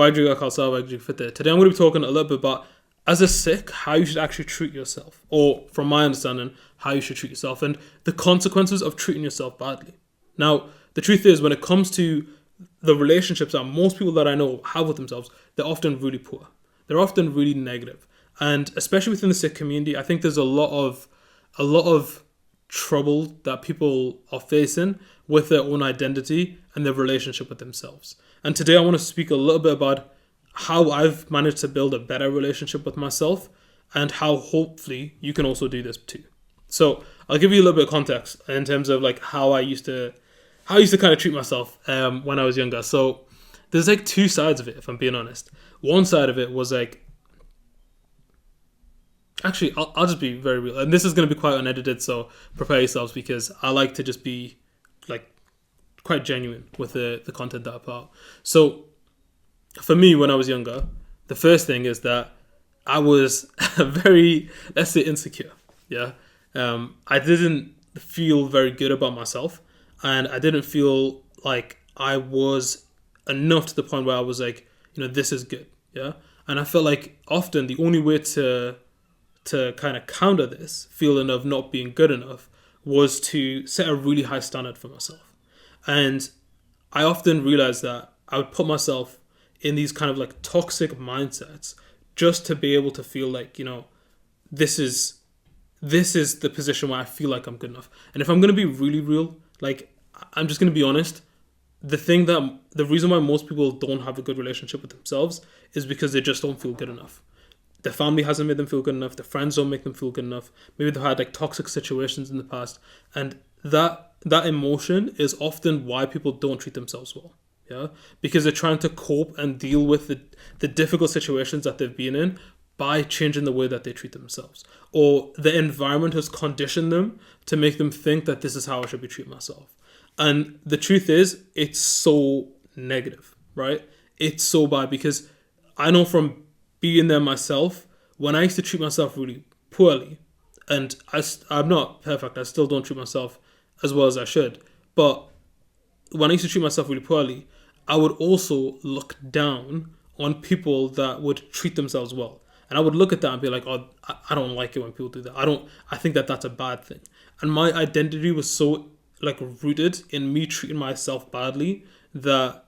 Waheguru Khalsa, Waheguru Fateh. Today I'm going to be talking a little bit about, as a Sikh, how you should actually treat yourself. Or, from my understanding, how you should treat yourself. And the consequences of treating yourself badly. Now, the truth is, when it comes to the relationships that most people that I know have with themselves, they're often really poor. They're often really negative. And especially within the Sikh community, I think there's a lot of trouble that people are facing with their own identity and their relationship with themselves. And today I want to speak a little bit about how I've managed to build a better relationship with myself and how hopefully you can also do this too. So I'll give you a little bit of context in terms of like how I used to kind of treat myself when I was younger. So there's like two sides of it, if I'm being honest. One side of it was like, actually, I'll just be very real. And this is going to be quite unedited, so prepare yourselves, because I like to just be like quite genuine with the content that I put out. So for me, when I was younger, the first thing is that I was very, let's say, insecure. Yeah. I didn't feel very good about myself, and I didn't feel like I was enough to the point where I was like, this is good. Yeah. And I felt like often the only way to kind of counter this feeling of not being good enough was to set a really high standard for myself. And I often realized that I would put myself in these kind of like toxic mindsets just to be able to feel like, this is the position where I feel like I'm good enough. And if I'm going to be really real, like, I'm just going to be honest, the reason why most people don't have a good relationship with themselves is because they just don't feel good enough. Their family hasn't made them feel good enough. Their friends don't make them feel good enough. Maybe they've had like toxic situations in the past. And that emotion is often why people don't treat themselves well. Yeah. Because they're trying to cope and deal with the difficult situations that they've been in by changing the way that they treat themselves. Or the environment has conditioned them to make them think that this is how I should be treating myself. And the truth is, it's so negative, right? It's so bad, because I know from being there myself, when I used to treat myself really poorly, and I'm not perfect, I still don't treat myself as well as I should, but when I used to treat myself really poorly, I would also look down on people that would treat themselves well. And I would look at that and be like, oh, I don't like it when people do that. I think that that's a bad thing. And my identity was so like rooted in me treating myself badly that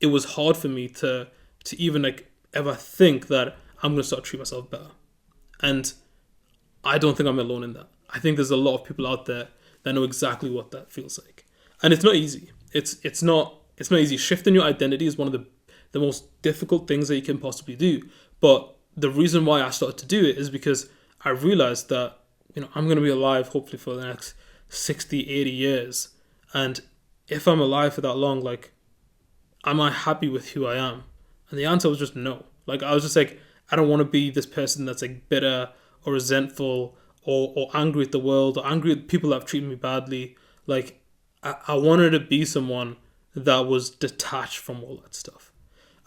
it was hard for me to even like ever think that I'm going to start treating myself better. And I don't think I'm alone in that. I think there's a lot of people out there that know exactly what that feels like. And it's not easy. It's not easy. Shifting your identity is one of the most difficult things that you can possibly do. But the reason why I started to do it is because I realized that, I'm going to be alive hopefully for the next 60, 80 years. And if I'm alive for that long, like, am I happy with who I am? And the answer was just no. Like, I was just like, I don't want to be this person that's like bitter or resentful or angry at the world or angry at people that have treated me badly. Like, I wanted to be someone that was detached from all that stuff.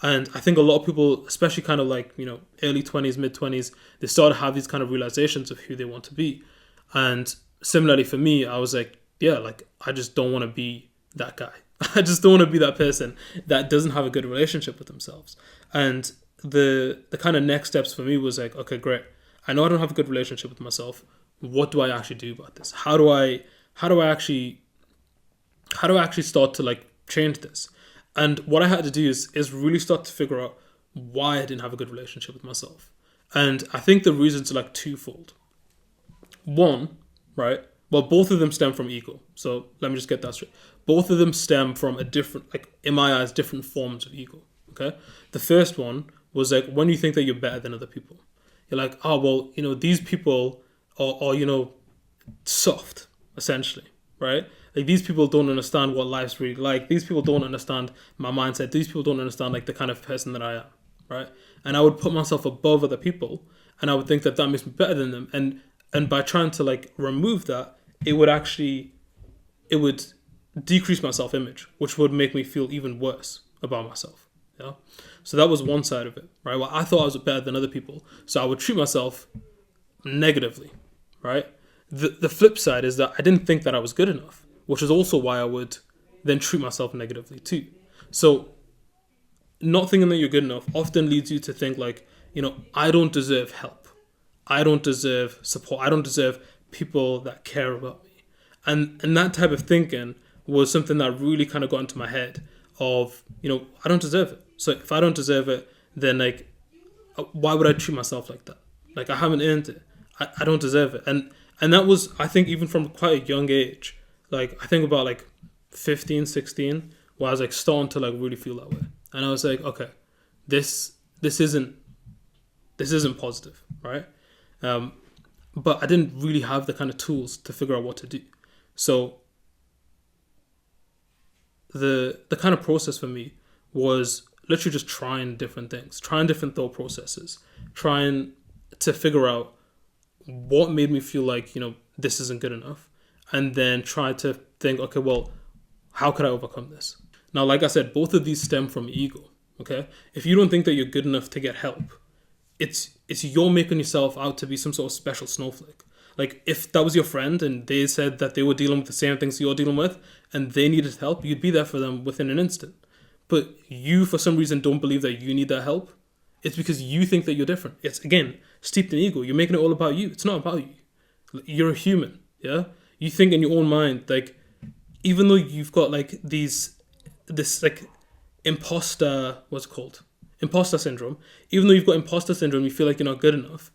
And I think a lot of people, especially kind of like, early 20s, mid 20s, they start to have these kind of realizations of who they want to be. And similarly for me, I was like, yeah, like, I just don't want to be that guy. I just don't want to be that person that doesn't have a good relationship with themselves. And the kind of next steps for me was like, okay, great. I know I don't have a good relationship with myself. What do I actually do about this? How do I actually start to like change this? And what I had to do is really start to figure out why I didn't have a good relationship with myself. And I think the reasons are like twofold. One, right? Well, both of them stem from ego. So let me just get that straight. Both of them stem from a different, like in my eyes, different forms of ego. Okay. The first one was like when you think that you're better than other people. You're like, oh, well, these people are soft, essentially, right? Like, these people don't understand what life's really like. These people don't understand my mindset. These people don't understand like the kind of person that I am, right? And I would put myself above other people, and I would think that makes me better than them. And by trying to like remove that, it would decrease my self-image, which would make me feel even worse about myself. Yeah. So that was one side of it, right? Well, I thought I was better than other people, so I would treat myself negatively, right? The flip side is that I didn't think that I was good enough, which is also why I would then treat myself negatively too. So not thinking that you're good enough often leads you to think like, I don't deserve help. I don't deserve support. I don't deserve people that care about me. And that type of thinking was something that really kind of got into my head of, I don't deserve it. So if I don't deserve it, then like, why would I treat myself like that? Like, I haven't earned it. I don't deserve it. And that was, I think, even from quite a young age. Like, I think about like 15, 16, where I was like starting to like really feel that way. And I was like, okay, this isn't positive, right? But I didn't really have the kind of tools to figure out what to do. So the kind of process for me was literally just trying different things, trying different thought processes, trying to figure out what made me feel like, this isn't good enough. And then try to think, okay, well, how could I overcome this? Now, like I said, both of these stem from ego, okay? If you don't think that you're good enough to get help, it's you're making yourself out to be some sort of special snowflake. Like, if that was your friend and they said that they were dealing with the same things you're dealing with and they needed help, you'd be there for them within an instant. But you, for some reason, don't believe that you need that help. It's because you think that you're different. It's, again, steeped in ego. You're making it all about you. It's not about you. You're a human, yeah? You think in your own mind, like, even though you've got, like, this, like, imposter syndrome. Even though you've got imposter syndrome, you feel like you're not good enough.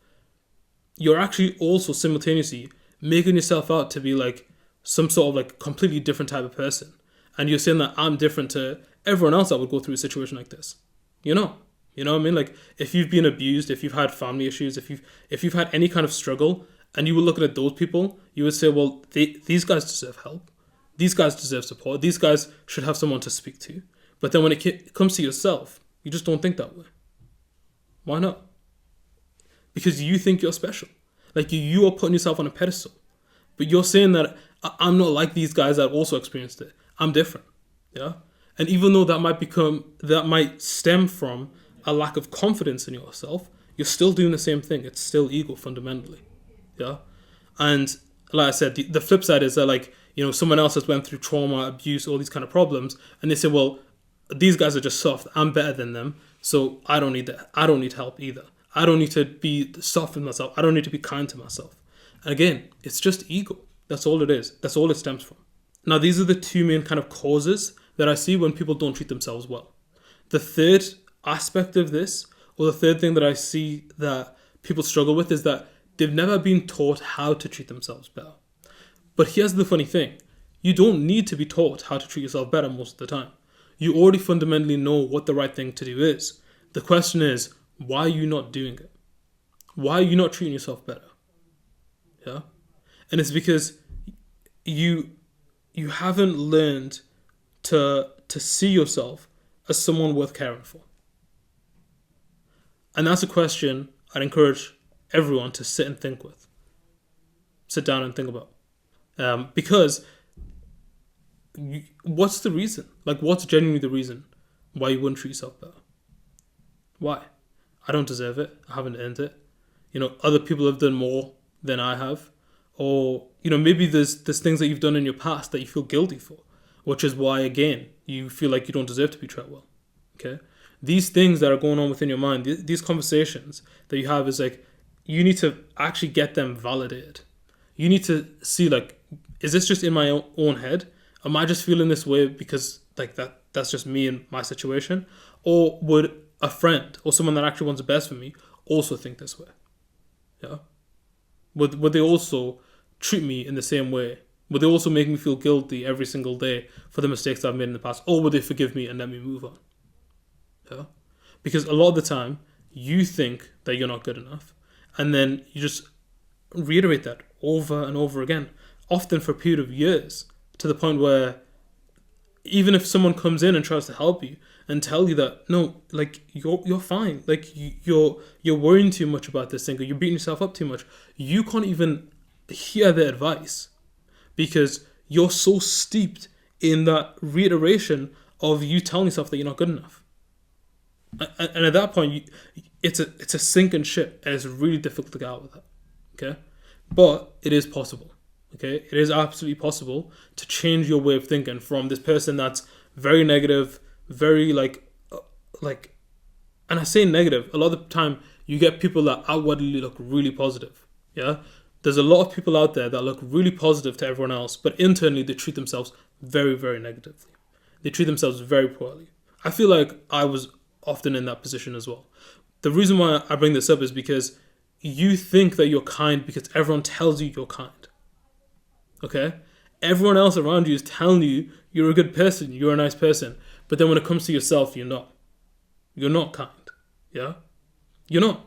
You're actually also simultaneously making yourself out to be, like, some sort of, like, completely different type of person. And you're saying that I'm different to everyone else that would go through a situation like this. You know what I mean? Like, if you've been abused, if you've had family issues, if you've had any kind of struggle, and you were looking at those people, you would say, well, these guys deserve help. These guys deserve support. These guys should have someone to speak to. But then when it comes to yourself, you just don't think that way. Why not? Because you think you're special. Like, you are putting yourself on a pedestal. But you're saying that I'm not like these guys that also experienced it. I'm different. Yeah? And even though that might stem from a lack of confidence in yourself, you're still doing the same thing. It's still ego fundamentally. Yeah? And like I said, the flip side is that, like, someone else has went through trauma, abuse, all these kind of problems, and they say, well, these guys are just soft. I'm better than them, so I don't need that. I don't need help either. I don't need to be soft with myself. I don't need to be kind to myself. And again, it's just ego. That's all it is. That's all it stems from. Now, these are the two main kind of causes that I see when people don't treat themselves well. The third aspect of this, or the third thing that I see that people struggle with, is that they've never been taught how to treat themselves better. But here's the funny thing. You don't need to be taught how to treat yourself better most of the time. You already fundamentally know what the right thing to do is. The question is, why are you not doing it? Why are you not treating yourself better? Yeah? And it's because you haven't learned to see yourself as someone worth caring for. And that's a question I'd encourage everyone to sit and think with. Sit down and think about. Because what's the reason? Like, what's genuinely the reason why you wouldn't treat yourself better? Why? I don't deserve it. I haven't earned it. Other people have done more than I have. Or, maybe there's things that you've done in your past that you feel guilty for, which is why, again, you feel like you don't deserve to be treated well. Okay? These things that are going on within your mind, these conversations that you have, is like, you need to actually get them validated. You need to see, like, is this just in my own head? Am I just feeling this way because, like, that's just me and my situation? Or would a friend or someone that actually wants the best for me also think this way? Yeah? Would they also treat me in the same way? Would they also make me feel guilty every single day for the mistakes that I've made in the past? Or would they forgive me and let me move on? Yeah? Because a lot of the time, you think that you're not good enough. And then you just reiterate that over and over again, often for a period of years, to the point where even if someone comes in and tries to help you and tell you that, no, like, you're fine, like, you're worrying too much about this thing, or you're beating yourself up too much, you can't even hear their advice because you're so steeped in that reiteration of you telling yourself that you're not good enough. And at that point, it's a sinking ship, and it's really difficult to get out of that. Okay, but it is possible. Okay, it is absolutely possible to change your way of thinking from this person that's very negative, very, like, like, and I say negative, a lot of the time you get people that outwardly look really positive. Yeah. There's a lot of people out there that look really positive to everyone else, but internally they treat themselves very, very negatively. They treat themselves very poorly. I feel like I was often in that position as well. The reason why I bring this up is because you think that you're kind because everyone tells you you're kind. Okay? Everyone else around you is telling you you're a good person, you're a nice person. But then when it comes to yourself, you're not. You're not kind. Yeah? You're not.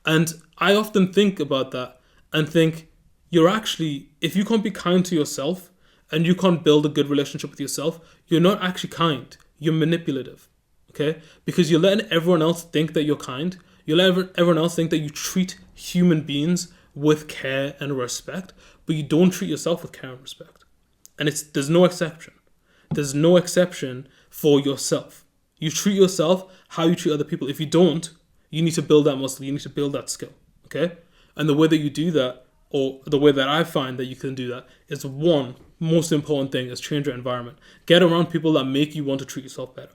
And I often think about that and think, you're actually, if you can't be kind to yourself and you can't build a good relationship with yourself, you're not actually kind. You're manipulative. Okay? Because you're letting everyone else think that you're kind. You're letting everyone else think that you treat human beings with care and respect, but you don't treat yourself with care and respect. And there's no exception. There's no exception for yourself. You treat yourself how you treat other people. If you don't, you need to build that muscle. You need to build that skill. Okay? And the way that you do that, or the way that I find that you can do that, is one most important thing is change your environment. Get around people that make you want to treat yourself better.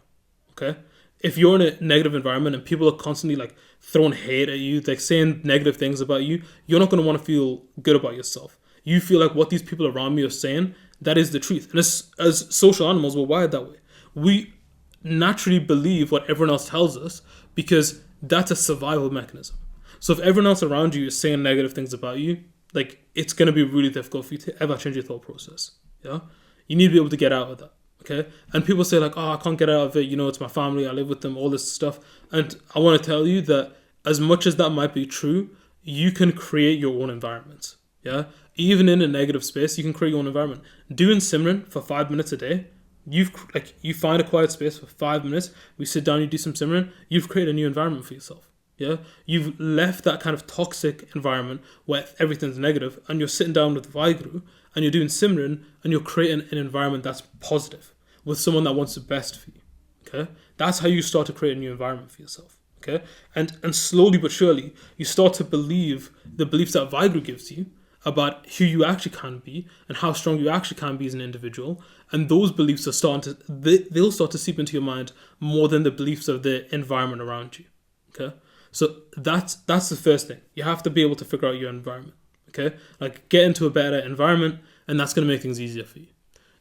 Okay? If you're in a negative environment and people are constantly like throwing hate at you, like saying negative things about you, you're not going to want to feel good about yourself. You feel like what these people around me are saying, that is the truth. And as social animals, we're wired that way. We naturally believe what everyone else tells us because that's a survival mechanism. So if everyone else around you is saying negative things about you, like, it's going to be really difficult for you to ever change your thought process. Yeah? You need to be able to get out of that. Okay? And people say like, oh, I can't get out of it. You know, it's my family. I live with them, all this stuff. And I want to tell you that as much as that might be true, you can create your own environments. Yeah? Even in a negative space, you can create your own environment. Doing Simran for 5 minutes a day, you find a quiet space for 5 minutes, we sit down, you do some Simran, you've created a new environment for yourself. Yeah? You've left that kind of toxic environment where everything's negative, and you're sitting down with Vaheguru and you're doing Simran and you're creating an environment that's positive with someone that wants the best for you. Okay? That's how you start to create a new environment for yourself. Okay? And slowly but surely, you start to believe the beliefs that Vaheguru gives you about who you actually can be and how strong you actually can be as an individual. And those beliefs are they'll start to seep into your mind more than the beliefs of the environment around you. Okay? So that's the first thing. You have to be able to figure out your environment. Okay? Like, get into a better environment, and that's going to make things easier for you.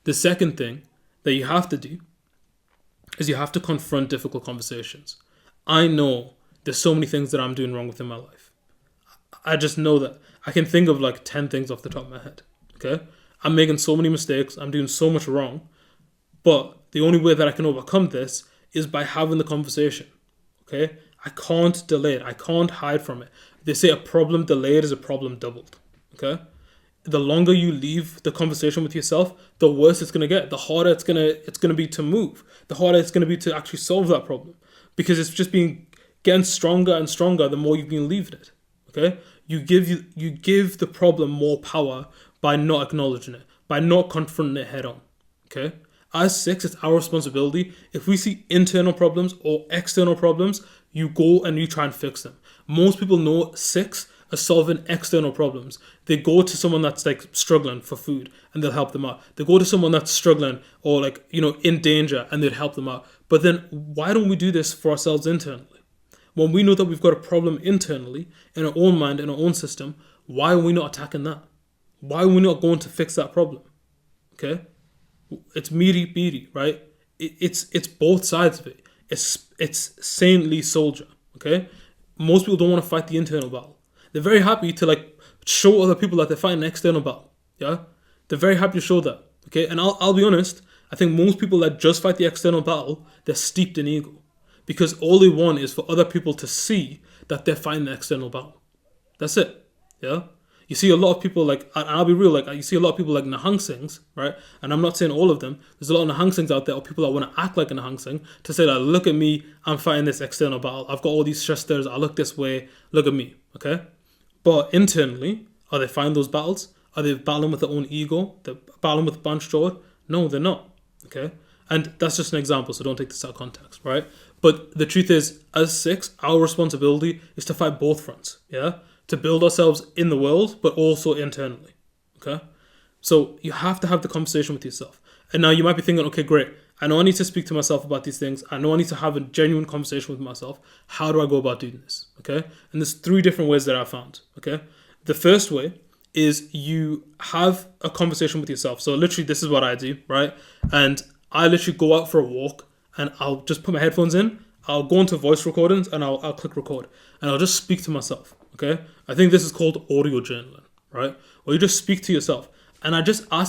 The second thing that you have to do is you have to confront difficult conversations. I know there's so many things that I'm doing wrong within my life. I just know that. I can think of like 10 things off the top of my head. Okay? I'm making so many mistakes. I'm doing so much wrong. But the only way that I can overcome this is by having the conversation. Okay? I can't delay it. I can't hide from it. They say a problem delayed is a problem doubled. Okay? The longer you leave the conversation with yourself, the worse it's gonna get. The harder it's gonna be to move. The harder it's gonna be to actually solve that problem, because it's just getting stronger and stronger the more you've been leaving it. Okay? You give the problem more power by not acknowledging it, by not confronting it head on. Okay? As Sikhs, it's our responsibility. If we see internal problems or external problems, you go and you try and fix them. Most people know Sikhs are solving external problems. They go to someone that's like struggling for food and they'll help them out. They go to someone that's struggling or like, you know, in danger and they'll help them out. But then why don't we do this for ourselves internally? When we know that we've got a problem internally, in our own mind, in our own system, why are we not attacking that? Why are we not going to fix that problem? Okay? It's meaty beaty, right? It's both sides of it. It's saintly soldier, okay? Most people don't want to fight the internal battle. They're very happy to like show other people that they're fighting an external battle, yeah? They're very happy to show that, okay? And I'll be honest, I think most people that just fight the external battle, they're steeped in ego. Because all they want is for other people to see that they're fighting the external battle. That's it, yeah? You see a lot of people like, and I'll be real, like you see a lot of people like Nihang Singhs, right? And I'm not saying all of them. There's a lot of Nihang Singhs out there, or people that want to act like a Nihang Singh, to say that, look at me, I'm fighting this external battle. I've got all these shastras, I look this way, look at me, okay? But internally, are they fighting those battles? Are they battling with their own ego? They're battling with Banchjord? No, they're not, okay? And that's just an example, so don't take this out of context, right? But the truth is, as Sikhs, our responsibility is to fight both fronts, yeah? To build ourselves in the world, but also internally, okay? So you have to have the conversation with yourself. And now you might be thinking, okay, great, I know I need to speak to myself about these things. I know I need to have a genuine conversation with myself. How do I go about doing this? Okay. And there's 3 different ways that I found. Okay. The first way is you have a conversation with yourself. So literally this is what I do, right? And I literally go out for a walk and I'll just put my headphones in. I'll go into voice recordings and I'll click record and I'll just speak to myself. Okay. I think this is called audio journaling, right? Where you just speak to yourself. And I just I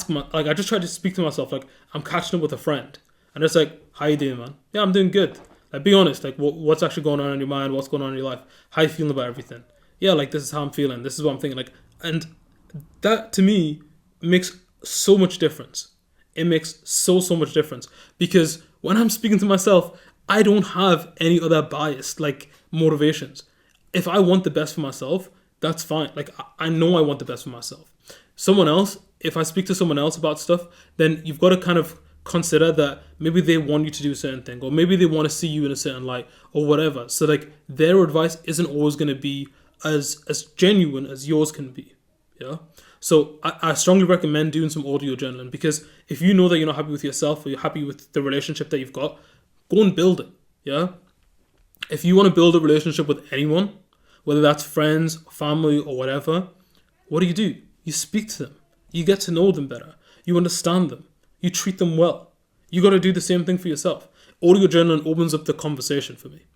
just try to speak to myself like I'm catching up with a friend. And it's like, how you doing, man? Yeah, I'm doing good. Like, be honest. Like, what's actually going on in your mind? What's going on in your life? How you feeling about everything? Yeah, like, this is how I'm feeling. This is what I'm thinking. Like, and that, to me, makes so much difference. It makes so much difference. Because when I'm speaking to myself, I don't have any other biased, like, motivations. If I want the best for myself, that's fine. Like, I know I want the best for myself. Someone else, if I speak to someone else about stuff, then you've got to kind of consider that maybe they want you to do a certain thing, or maybe they want to see you in a certain light, or whatever. So like their advice isn't always going to be as genuine as yours can be. Yeah. So I strongly recommend doing some audio journaling, because if you know that you're not happy with yourself or you're happy with the relationship that you've got, go and build it. Yeah. If you want to build a relationship with anyone, whether that's friends, family, or whatever, what do? You speak to them. You get to know them better. You understand them. You treat them well. You got to do the same thing for yourself. Audio journaling opens up the conversation for me.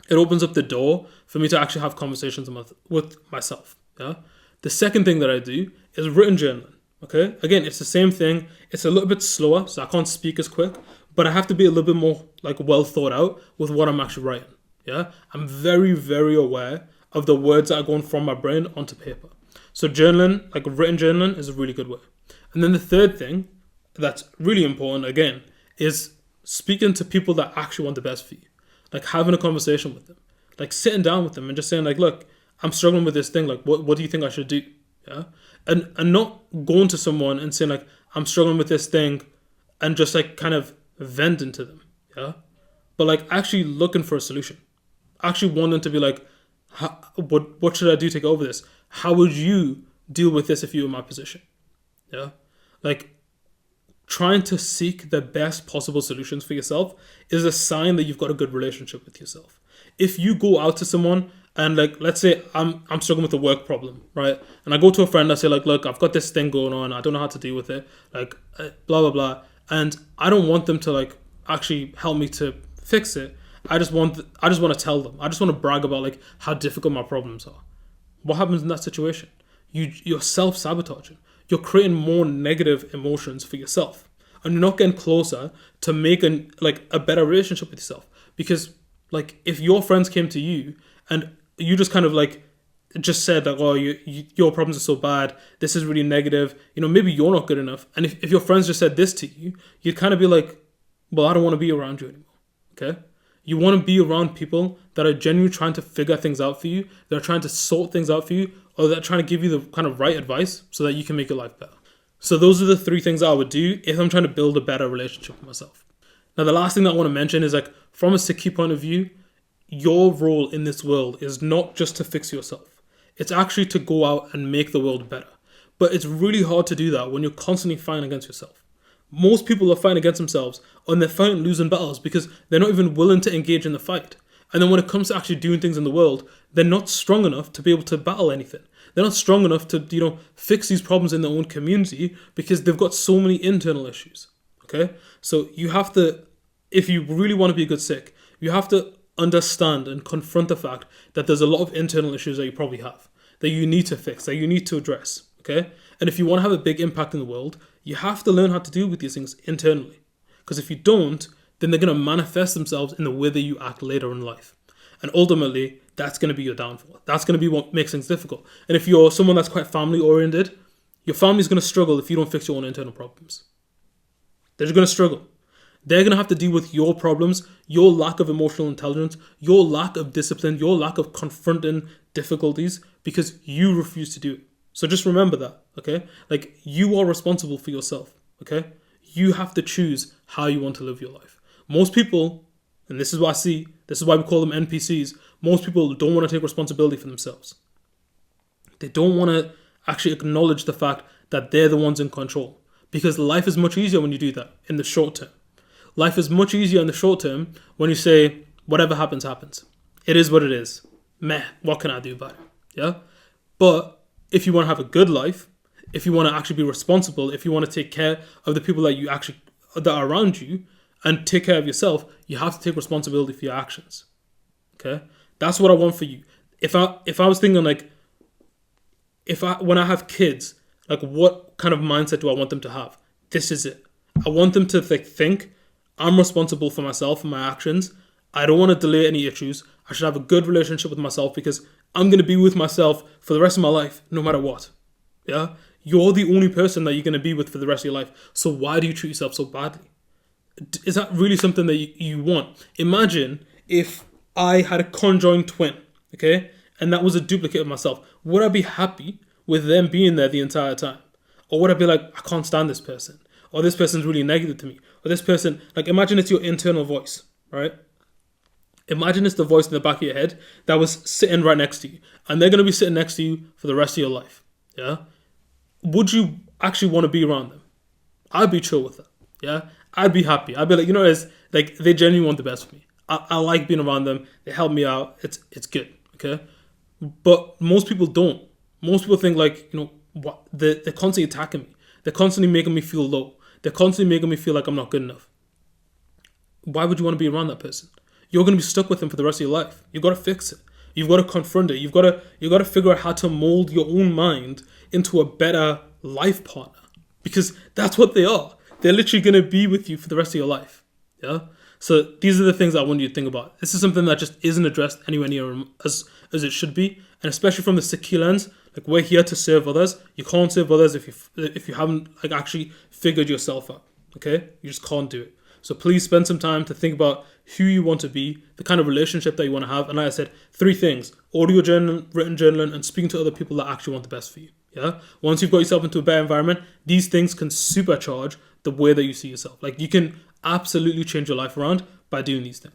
It opens up the door for me to actually have conversations with myself. Yeah. The second thing that I do is written journaling. Okay. Again, it's the same thing. It's a little bit slower, so I can't speak as quick, but I have to be a little bit more like well thought out with what I'm actually writing. Yeah. I'm very, very aware of the words that are going from my brain onto paper. So journaling, like written journaling, is a really good way. And then the third thing that's really important, again, is speaking to people that actually want the best for you. Like having a conversation with them. Like sitting down with them and just saying like, look, I'm struggling with this thing. Like, what do you think I should do? Yeah. And not going to someone and saying like, I'm struggling with this thing and just like kind of venting to them. Yeah. But like actually looking for a solution. Actually wanting to be like, what should I do to get over this? How would you deal with this if you were in my position? Yeah. Like trying to seek the best possible solutions for yourself is a sign that you've got a good relationship with yourself. If you go out to someone and like, let's say I'm struggling with a work problem, right? And I go to a friend, I say like, look, I've got this thing going on. I don't know how to deal with it. Like blah, blah, blah. And I don't want them to like actually help me to fix it. I just want to tell them. I just want to brag about like how difficult my problems are. What happens in that situation? You're self-sabotaging. You're creating more negative emotions for yourself, and you're not getting closer to making like a better relationship with yourself. Because like if your friends came to you and you just kind of like just said like, oh, your problems are so bad, this is really negative, maybe you're not good enough. And if your friends just said this to you, you'd kind of be like, well, I don't want to be around you anymore. Okay. You want to be around people that are genuinely trying to figure things out for you. They're trying to sort things out for you, or they're trying to give you the kind of right advice so that you can make your life better. So those are the 3 things I would do if I'm trying to build a better relationship with myself. Now, the last thing that I want to mention is like from a Sikhi point of view, your role in this world is not just to fix yourself. It's actually to go out and make the world better. But it's really hard to do that when you're constantly fighting against yourself. Most people are fighting against themselves and they're fighting losing battles because they're not even willing to engage in the fight. And then when it comes to actually doing things in the world, they're not strong enough to be able to battle anything. They're not strong enough to, fix these problems in their own community because they've got so many internal issues. Okay? So you have to, if you really want to be a good Sikh, you have to understand and confront the fact that there's a lot of internal issues that you probably have, that you need to fix, that you need to address. Okay? And if you want to have a big impact in the world, you have to learn how to deal with these things internally. Because if you don't, then they're going to manifest themselves in the way that you act later in life. And ultimately, that's going to be your downfall. That's going to be what makes things difficult. And if you're someone that's quite family oriented, your family's going to struggle if you don't fix your own internal problems. They're just going to struggle. They're going to have to deal with your problems, your lack of emotional intelligence, your lack of discipline, your lack of confronting difficulties because you refuse to do it. So just remember that, okay? Like, you are responsible for yourself, okay? You have to choose how you want to live your life. Most people, and this is what I see, this is why we call them NPCs, most people don't want to take responsibility for themselves. They don't want to actually acknowledge the fact that they're the ones in control. Because life is much easier when you do that in the short term. life is much easier in the short term when you say, whatever happens, happens. It is what it is. Meh, what can I do about it? Yeah? But if you want to have a good life, if you want to actually be responsible, if you want to take care of the people that are around you and take care of yourself, you have to take responsibility for your actions. Okay? That's what I want for you. If I was thinking like, when I have kids, like what kind of mindset do I want them to have? This is it. I want them to think I'm responsible for myself and my actions. I don't want to delay any issues. I should have a good relationship with myself because I'm going to be with myself for the rest of my life, no matter what. Yeah? You're the only person that you're going to be with for the rest of your life. So why do you treat yourself so badly? Is that really something that you want? Imagine if I had a conjoined twin, okay? And that was a duplicate of myself. Would I be happy with them being there the entire time? Or would I be like, I can't stand this person? Or this person's really negative to me? Or this person, like imagine it's your internal voice, right? Imagine it's the voice in the back of your head that was sitting right next to you. And they're going to be sitting next to you for the rest of your life. Yeah? Would you actually want to be around them? I'd be chill with that. Yeah? I'd be happy. I'd be like, it's like they genuinely want the best for me. I like being around them. They help me out. It's good. Okay? But most people don't. Most people think like, what they're constantly attacking me. They're constantly making me feel low. They're constantly making me feel like I'm not good enough. Why would you want to be around that person? You're going to be stuck with them for the rest of your life. You've got to fix it. You've got to confront it. You've got to figure out how to mold your own mind into a better life partner. Because that's what they are. They're literally going to be with you for the rest of your life. Yeah? So these are the things I want you to think about. This is something that just isn't addressed anywhere near as it should be. And especially from the Sikhi lens, like we're here to serve others. You can't serve others if you haven't like actually figured yourself out. Okay? You just can't do it. So please spend some time to think about who you want to be, the kind of relationship that you want to have. And like I said, 3 things: audio journaling, written journaling, and speaking to other people that actually want the best for you. Yeah. Once you've got yourself into a better environment, these things can supercharge the way that you see yourself. Like you can absolutely change your life around by doing these things.